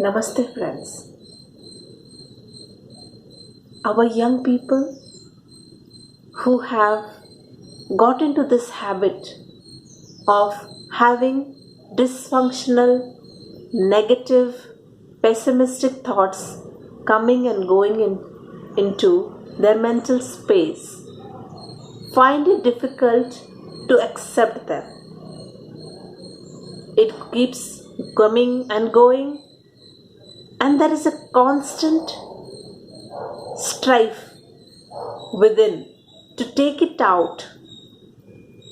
Namaste, friends. Our young people who have got into this habit of having dysfunctional, negative, pessimistic thoughts coming and going into their mental space find it difficult to accept them. It keeps coming and going, and there is a constant strife within to take it out,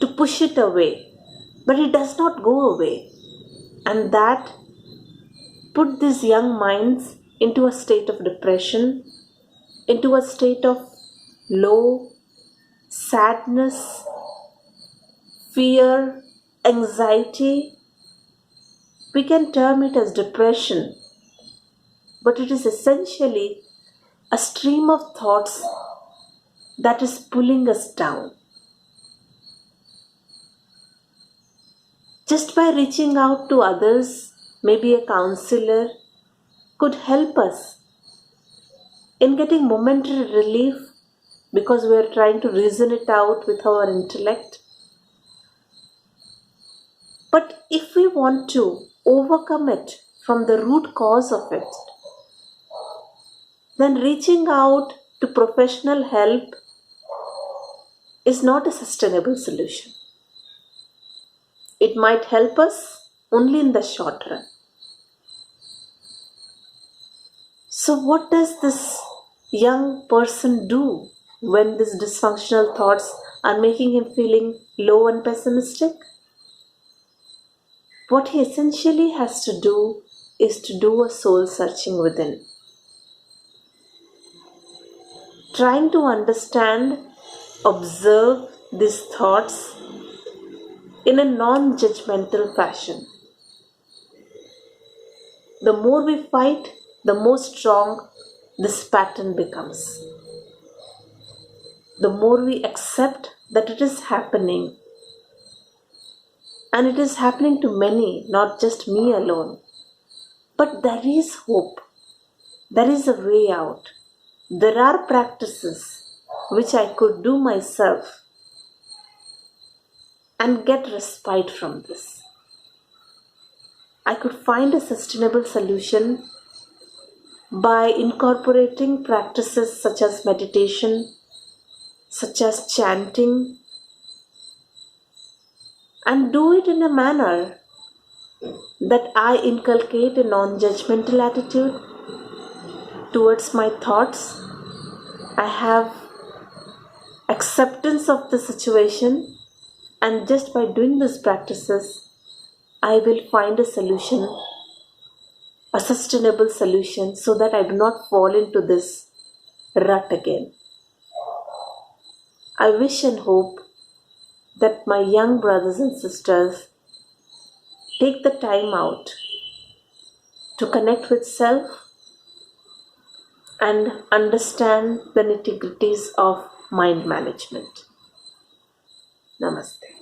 to push it away, but it does not go away. And that put these young minds into a state of depression, into a state of low sadness, fear, anxiety. We can term it as depression, but it is essentially a stream of thoughts that is pulling us down. Just by reaching out to others, maybe a counselor, could help us in getting momentary relief because we are trying to reason it out with our intellect. But if we want to overcome it from the root cause of it, then reaching out to professional help is not a sustainable solution. It might help us only in the short run. So what does this young person do when these dysfunctional thoughts are making him feeling low and pessimistic? What he essentially has to do is to do a soul searching within. Trying to understand, observe these thoughts in a non-judgmental fashion. The more we fight, the more strong this pattern becomes. The more we accept that it is happening, and it is happening to many, not just me alone. But there is hope. There is a way out. There are practices which I could do myself and get respite from this. I could find a sustainable solution by incorporating practices such as meditation, such as chanting, and do it in a manner that I inculcate a non-judgmental attitude towards my thoughts. I have acceptance of the situation, and just by doing these practices, I will find a solution, a sustainable solution, so that I do not fall into this rut again. I wish and hope that my young brothers and sisters take the time out to connect with self and understand the nitty-gritties of mind management. Namaste.